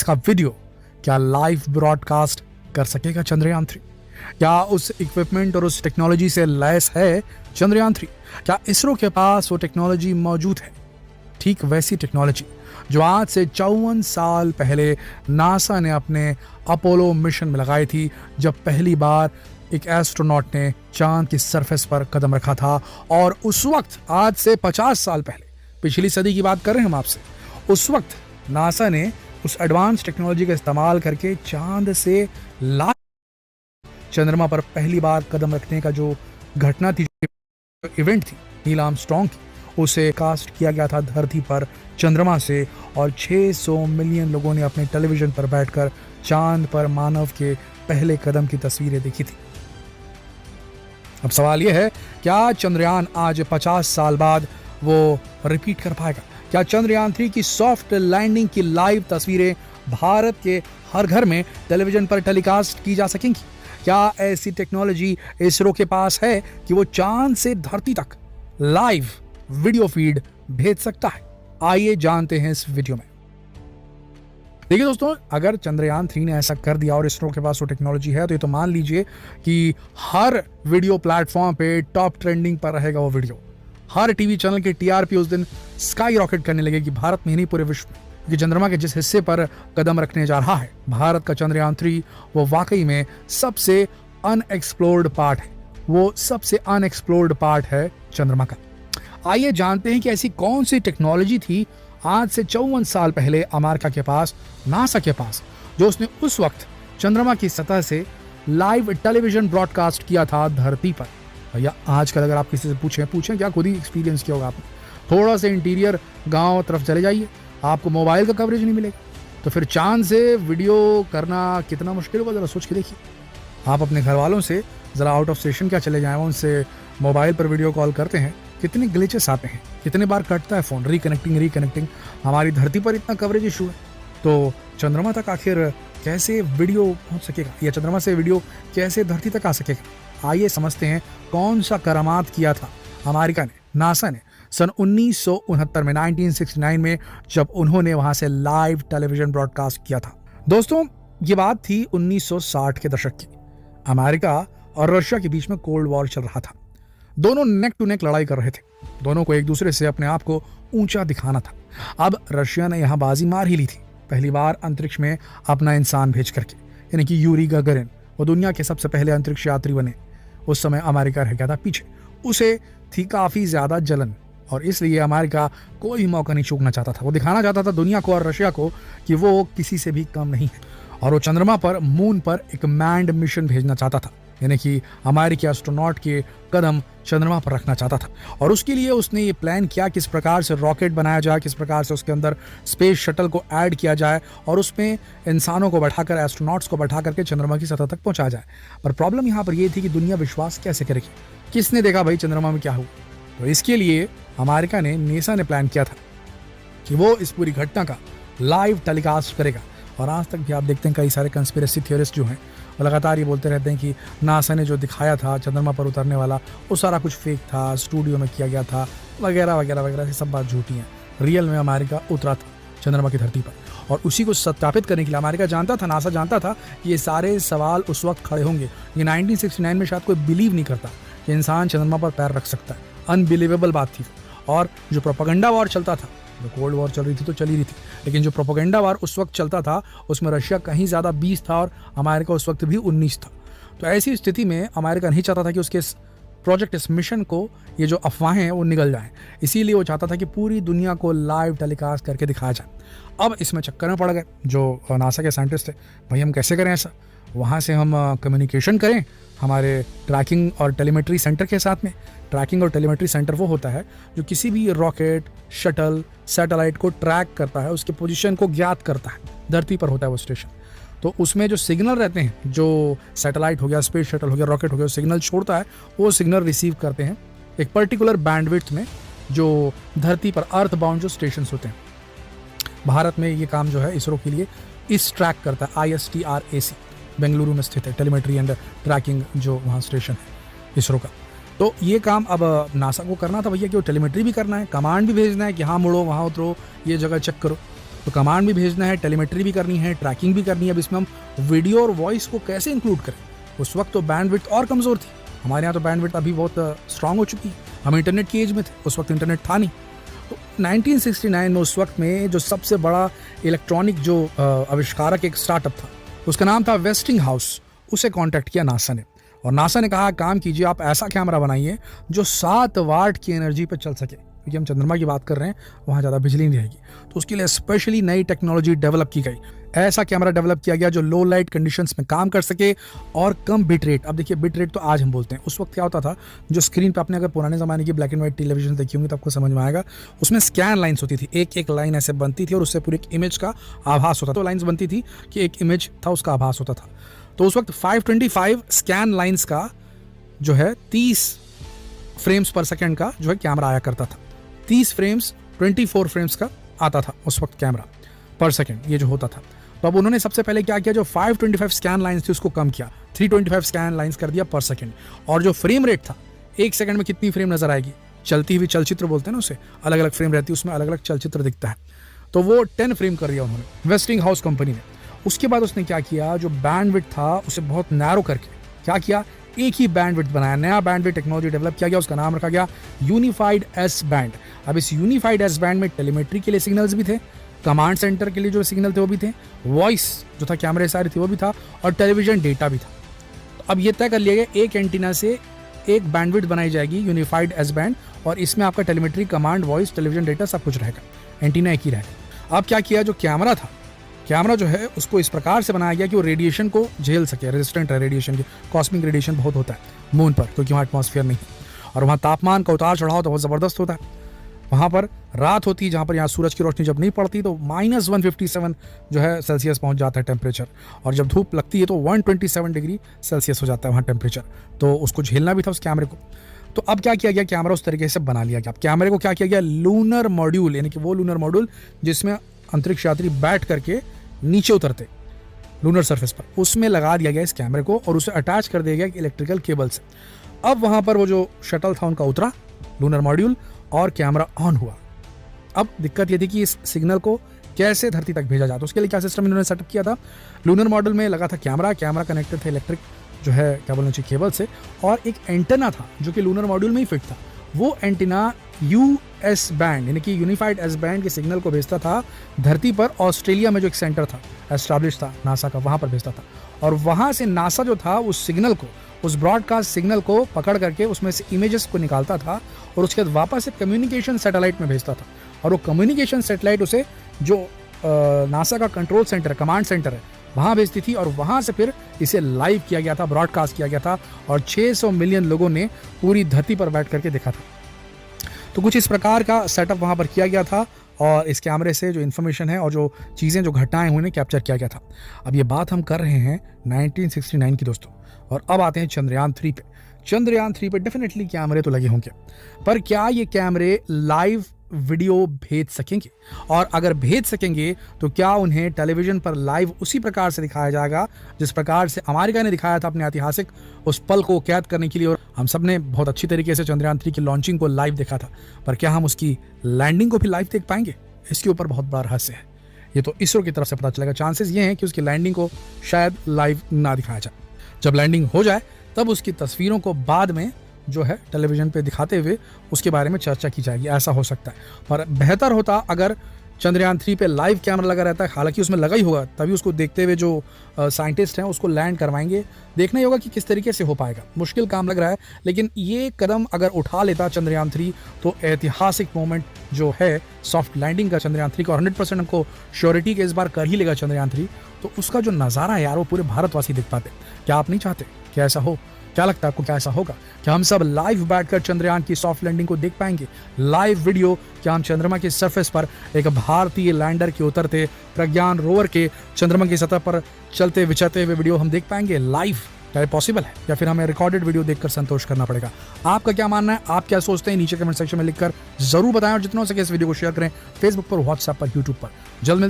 इसका वीडियो क्या live broadcast कर सकेगा चंद्रयान-3? क्या उस इक्विपमेंट और उस टेक्नोलॉजी से लैस है चंद्रयान-3? क्या इसरो के पास वो टेक्नोलॉजी मौजूद है? ठीक वैसी टेक्नोलॉजी जो आज से 54 साल पहले नासा ने अपने अपोलो मिशन में लगाई थी, जब पहली बार एक एस्ट्रोनॉट ने चांद की सरफेस पर कदम रखा था। और उस वक्त, आज से 50 साल पहले, पिछली सदी की बात कर रहे हैं हम आपसे, उस वक्त नासा ने उस एडवांस टेक्नोलॉजी का इस्तेमाल करके चांद से चंद्रमा पर पहली बार कदम रखने का जो घटना थी, इवेंट थी, नील आर्मस्ट्रांग की, उसे कास्ट किया गया था धरती पर चंद्रमा से। और 600 मिलियन लोगों ने अपने टेलीविजन पर बैठकर चांद पर मानव के पहले कदम की तस्वीरें देखी थी। अब सवाल यह है, क्या चंद्रयान आज 50 साल बाद वो रिपीट कर पाएगा? क्या चंद्रयान-3 की सॉफ्ट लैंडिंग की लाइव तस्वीरें भारत के हर घर में टेलीविजन पर टेलीकास्ट की जा सकेंगी? क्या ऐसी टेक्नोलॉजी इसरो के पास है कि वो चांद से धरती तक लाइव वीडियो फीड भेज सकता है? आइए जानते हैं इस वीडियो में। देखिए दोस्तों, अगर चंद्रयान-3 ने ऐसा कर दिया और इसरो के पास वो टेक्नोलॉजी है, तो ये तो मान लीजिए कि हर वीडियो प्लेटफॉर्म पे टॉप ट्रेंडिंग पर रहेगा वो वीडियो। हर टीवी चैनल की टीआरपी उस दिन स्काई रॉकेट करने लगेगी, भारत में ही नहीं पूरे विश्व में। क्योंकि चंद्रमा के जिस हिस्से पर कदम रखने जा रहा है भारत का चंद्रयान-3, वो वाकई में सबसे अनएक्सप्लोर्ड पार्ट है। वो सबसे अनएक्सप्लोर्ड पार्ट है चंद्रमा का। आइए जानते हैं कि ऐसी कौन सी टेक्नोलॉजी थी आज से 54 साल पहले अमेरिका के पास, नासा के पास, जो उसने उस वक्त चंद्रमा की सतह से लाइव टेलीविजन ब्रॉडकास्ट किया था धरती पर। भैया आजकल अगर आप किसी से पूछें क्या, खुद ही एक्सपीरियंस किया होगा आपने, थोड़ा सा इंटीरियर गांव तरफ चले जाइए, आपको मोबाइल का कवरेज नहीं मिलेगा। तो फिर चांद से वीडियो करना कितना मुश्किल होगा, जरा सोच के देखिए। आप अपने घर वालों से ज़रा आउट ऑफ स्टेशन क्या चले जाएँ, उनसे मोबाइल पर वीडियो कॉल करते हैं, कितने ग्लिचेस आते हैं, कितने बार कटता है फ़ोन, रिकनेक्टिंग। हमारी धरती पर इतना कवरेज इशू है, तो चंद्रमा तक आखिर कैसे वीडियो पहुंच सकेगा, या चंद्रमा से वीडियो कैसे धरती तक आ सकेगा? आइए समझते हैं कौन सा करामात किया था अमेरिका ने, नासा ने, सन 1969 में, 1969 में, जब उन्होंने वहां से लाइव टेलीविजन ब्रॉडकास्ट किया था। दोस्तों, ये बात थी 1960 के दशक की। अमेरिका और रशिया के बीच में कोल्ड वॉर चल रहा था। दोनों नेक टू नेक लड़ाई कर रहे थे, दोनों को एक दूसरे से अपने आप को ऊंचा दिखाना था। अब रशिया ने यहां बाजी मार ही ली थी, पहली बार अंतरिक्ष में अपना इंसान भेज करके, यानी कि यूरी गागरिन, वो दुनिया के सबसे पहले अंतरिक्ष यात्री बने। उस समय अमेरिका रह गया था पीछे, उसे थी काफी ज्यादा जलन, और इसलिए अमेरिका कोई मौका नहीं चूकना चाहता था। वो दिखाना चाहता था दुनिया को और रशिया को कि वो किसी से भी कम नहीं है, और वो चंद्रमा पर, मून पर एक मैन्ड मिशन भेजना चाहता था, यानी कि अमेरिकी एस्ट्रोनॉट के कदम चंद्रमा पर रखना चाहता था। और उसके लिए उसने ये प्लान किया किस प्रकार से रॉकेट बनाया जाए, किस प्रकार से उसके अंदर स्पेस शटल को ऐड किया जाए और उसमें इंसानों को बैठाकर, एस्ट्रोनॉट्स को बैठा करके चंद्रमा की सतह तक पहुंचाया जाए। पर प्रॉब्लम यहाँ पर यह थी कि दुनिया विश्वास कैसे करेगी, किसने देखा भाई चंद्रमा में क्या हुआ? तो इसके लिए अमेरिका ने, नासा ने प्लान किया था कि वो इस पूरी घटना का लाइव टेलीकास्ट करेगा। और आज तक भी आप देखते हैं कई सारे कंस्पिरेसी थियोरिस्ट जो हैं वो लगातार ये बोलते रहते हैं कि नासा ने जो दिखाया था चंद्रमा पर उतरने वाला, वो सारा कुछ फेक था, स्टूडियो में किया गया था, वगैरह वगैरह वगैरह। ये सब बात झूठी है। रियल में अमेरिका उतरा था चंद्रमा की धरती पर, और उसी को सत्यापित करने के लिए अमेरिका जानता था, नासा जानता था कि ये सारे सवाल उस वक्त खड़े होंगे। ये 1969 में शायद कोई बिलीव नहीं करता कि इंसान चंद्रमा पर पैर रख सकता है, अनबिलीवेबल बात थी। और जो प्रोपेगेंडा वॉर चलता था, जो कोल्ड वॉर चल रही थी तो चली रही थी, लेकिन जो प्रोपेगेंडा वॉर उस वक्त चलता था उसमें रशिया कहीं ज़्यादा 20 था और अमेरिका उस वक्त भी 19 था। तो ऐसी स्थिति में अमेरिका नहीं चाहता था कि उसके इस प्रोजेक्ट, इस मिशन को, ये जो अफवाहें हैं वो निकल जाएं। इसीलिए वो चाहता था कि पूरी दुनिया को लाइव टेलीकास्ट करके दिखाया जाए। अब इसमें चक्कर में पड़ गए जो नासा के साइंटिस्ट थे, भाई हम कैसे करें ऐसा, वहाँ से हम कम्युनिकेशन करें हमारे ट्रैकिंग और टेलीमेट्री सेंटर के साथ में। ट्रैकिंग और टेलीमेट्री सेंटर वो होता है जो किसी भी रॉकेट, शटल, सैटेलाइट को ट्रैक करता है, उसके पोजीशन को ज्ञात करता है। धरती पर होता है वो स्टेशन, तो उसमें जो सिग्नल रहते हैं, जो सैटेलाइट हो गया, स्पेस शटल हो गया, रॉकेट हो गया, सिग्नल छोड़ता है, वो सिग्नल रिसीव करते हैं एक पर्टिकुलर बैंडविड्थ में, जो धरती पर अर्थ बाउंड जो स्टेशन होते हैं। भारत में ये काम जो है इसरो के लिए इस ट्रैक करता है, ISTRAC, बेंगलुरु में स्थित है, टेलीमेट्री एंड ट्रैकिंग जो वहाँ स्टेशन है इसरो का। तो ये काम अब नासा को करना था भैया, कि वो टेलीमेट्री भी करना है, कमांड भी भेजना है कि हाँ मुड़ो, वहाँ उतरो, ये जगह चेक करो। तो कमांड भी भेजना है, टेलीमेट्री भी करनी है, ट्रैकिंग भी करनी है। अब इसमें हम वीडियो और वॉइस को कैसे इंक्लूड करें? उस वक्त तो बैंडविड्थ और कमज़ोर थी। हमारे यहाँ तो बैंडविड्थ अभी बहुत स्ट्रांग हो चुकी है। हम इंटरनेट की एज में थे, उस वक्त इंटरनेट था नहीं। तो 1969 में उस वक्त में जो सबसे बड़ा इलेक्ट्रॉनिक जो आविष्कारक एक स्टार्टअप था, उसका नाम था वेस्टिंग हाउस। उसे कॉन्टैक्ट किया नासा ने, और नासा ने कहा काम कीजिए, आप ऐसा कैमरा बनाइए जो 7 वाट की एनर्जी पर चल सके, क्योंकि हम चंद्रमा की बात कर रहे हैं, वहाँ ज़्यादा बिजली नहीं रहेगी। तो उसके लिए स्पेशली नई टेक्नोलॉजी डेवलप की गई। ऐसा कैमरा डेवलप किया गया जो लो लाइट कंडीशंस में काम कर सके और कम बिट रेट। अब देखिए बिट रेट तो आज हम बोलते हैं, उस वक्त क्या होता था, जो स्क्रीन पे आपने अगर पुराने ज़माने की ब्लैक एंड व्हाइट टेलीविजन देखी होंगी तो आपको समझ में आएगा, उसमें स्कैन लाइन्स होती थी, एक एक लाइन ऐसे बनती थी और उससे पूरी एक इमेज का आभास होता था। तो लाइन्स बनती थी कि एक इमेज था, उसका आभास होता था। तो उस वक्त 525 स्कैन लाइन्स का जो है 30 फ्रेम्स पर सेकेंड का जो है कैमरा आया करता था। 30 फ्रेम्स 24 फ्रेम्स का आता था उस वक्त कैमरा पर सेकेंड, ये जो होता था। तो अब उन्होंने सबसे पहले क्या किया, जो 525 स्कैन लाइन्स थी उसको कम किया, 325 स्कैन लाइन्स कर दिया पर सेकेंड। और जो फ्रेम रेट था, एक सेकंड में कितनी फ्रेम नजर आएगी, चलती हुई चलचित्र बोलते हैं ना उसे, अलग अलग फ्रेम रहती है, उसमें अलग अलग चलचित्र दिखता है। तो वो 10 फ्रेम कर दिया उन्होंने, वेस्टिंग हाउस कंपनी ने। उसके बाद उसने क्या किया, जो बैंडविड्थ था उसे बहुत नैरो करके क्या किया, एक ही बैंडविड्थ बनाया, नया बैंडविड्थ टेक्नोलॉजी डेवलप किया गया। उसका नाम रखा गया यूनिफाइड एस बैंड। अब इस यूनिफाइड एस बैंड में टेलीमेट्री के लिए सिग्नल्स भी थे, कमांड सेंटर के लिए जो सिग्नल थे वो भी थे, वॉइस जो था कैमरे सारे थे वो भी था, और टेलीविजन डेटा भी था। तो अब ये तय कर लिया गया एक एंटीना से एक बैंडविड्थ बनाई जाएगी यूनिफाइड एस बैंड, और इसमें आपका telemetry, command, voice, television data सब कुछ रहेगा, एंटीना एक ही रहेगा। अब क्या किया, जो कैमरा था, कैमरा जो है उसको इस प्रकार से बनाया गया कि वो रेडिएशन को झेल सके, रेजिस्टेंट है रेडिएशन के। कॉस्मिक रेडिएशन बहुत होता है मून पर, क्योंकि वहाँ एटमॉस्फेयर नहीं है, और वहाँ तापमान का उतार चढ़ाव तो बहुत ज़बरदस्त होता है। वहाँ पर रात होती है, जहाँ पर यहाँ सूरज की रोशनी जब नहीं पड़ती तो -157 जो है सेल्सियस पहुँच जाता है टेम्परेचर, और जब धूप लगती है तो 127 डिग्री सेल्सियस हो जाता है वहाँ टेम्परेचर। तो उसको झेलना भी था उस कैमरे को। तो अब क्या किया गया, कैमरा उस तरीके से बना लिया गया। अब कैमरे को क्या किया गया, लूनर मॉड्यूल, यानी कि वो लूनर मॉड्यूल जिसमें अंतरिक्ष यात्री बैठ करके नीचे उतरते लूनर सरफेस पर, उसमें लगा दिया गया इस कैमरे को, और उसे अटैच कर दिया गया इलेक्ट्रिकल केबल से। अब वहाँ पर वो जो शटल था उनका उतरा, लूनर मॉड्यूल, और कैमरा ऑन हुआ। अब दिक्कत ये थी कि इस सिग्नल को कैसे धरती तक भेजा जाता। उसके लिए क्या सिस्टम इन्होंने सेटअप किया था, लूनर मॉड्यूल में लगा था कैमरा, कैमरा कनेक्टेड था इलेक्ट्रिक जो है क्या बोलना चाहिए केबल से, और एक एंटेना था जो कि लूनर मॉड्यूल में ही फिट था। वो एंटीना यूएस बैंड यानी कि यूनिफाइड एस बैंड के सिग्नल को भेजता था धरती पर। ऑस्ट्रेलिया में जो एक सेंटर था एस्टैब्लिश था नासा का, वहाँ पर भेजता था, और वहाँ से नासा जो था उस सिग्नल को, उस ब्रॉडकास्ट सिग्नल को पकड़ करके उसमें से इमेजेस को निकालता था, और उसके बाद वापस एक कम्युनिकेशन सैटेलाइट में भेजता था, और वो कम्युनिकेशन सैटेलाइट उसे जो नासा का कंट्रोल सेंटर, कमांड सेंटर है, वहाँ भेजती थी, और वहाँ से फिर इसे लाइव किया गया था, ब्रॉडकास्ट किया गया था, और 600 मिलियन लोगों ने पूरी धरती पर बैठ करके देखा था। तो कुछ इस प्रकार का सेटअप वहाँ पर किया गया था, और इस कैमरे से जो इन्फॉर्मेशन है और जो चीज़ें, जो घटनाएं उन्हें कैप्चर किया गया था। अब ये बात हम कर रहे हैं 1969 की दोस्तों, और अब आते हैं चंद्रयान 3 पे। चंद्रयान 3 पे डेफिनेटली कैमरे तो लगे होंगे, पर क्या ये कैमरे लाइव वीडियो भेज सकेंगे, और अगर भेज सकेंगे तो क्या उन्हें टेलीविजन पर लाइव उसी प्रकार से दिखाया जाएगा जिस प्रकार से अमेरिका ने दिखाया था अपने ऐतिहासिक उस पल को कैद करने के लिए। और हम सब ने बहुत अच्छी तरीके से चंद्रयान 3 की लॉन्चिंग को लाइव देखा था, पर क्या हम उसकी लैंडिंग को भी लाइव देख पाएंगे, इसके ऊपर बहुत बड़ा रहस्य है। ये तो इसरो की तरफ से पता चलेगा। चांसेस ये हैं कि उसकी लैंडिंग को शायद लाइव ना दिखाया जाए। जब लैंडिंग हो जाए तब उसकी तस्वीरों को बाद में जो है टेलीविजन पे दिखाते हुए उसके बारे में चर्चा की जाएगी, ऐसा हो सकता है। पर बेहतर होता अगर चंद्रयान 3 पे लाइव कैमरा लगा रहता है, हालांकि उसमें लगा ही होगा, तभी उसको देखते हुए जो साइंटिस्ट हैं उसको लैंड करवाएंगे। देखना ही होगा कि किस तरीके से हो पाएगा, मुश्किल काम लग रहा है, लेकिन ये कदम अगर उठा लेता चंद्रयान 3 तो ऐतिहासिक मोमेंट जो है सॉफ्ट लैंडिंग का चंद्रयान 3 का, 100% हमको श्योरिटी के इस बार कर ही लेगा चंद्रयान 3, तो उसका जो नज़ारा है यार वो पूरे भारतवासी देख पाते। क्या आप नहीं चाहते क्या ऐसा हो? क्या लगता है आपको, क्या ऐसा होगा? क्या हम सब लाइव बैठकर चंद्रयान की सॉफ्ट लैंडिंग को देख पाएंगे? लाइव वीडियो, क्या हम चंद्रमा के सरफेस पर एक भारतीय लैंडर के उतरते, प्रज्ञान रोवर के चंद्रमा की सतह पर चलते विचरते हुए वीडियो हम देख पाएंगे लाइव? क्या पॉसिबल है, या फिर हमें रिकॉर्डेड वीडियो देखकर संतोष करना पड़ेगा? आपका क्या मानना है, आप क्या सोचते हैं, नीचे कमेंट सेक्शन में लिखकर जरूर बताएं, और जितना हो सके इस वीडियो को शेयर करें फेसबुक पर, व्हाट्सएप पर, यूट्यूब पर। जल्द मिलते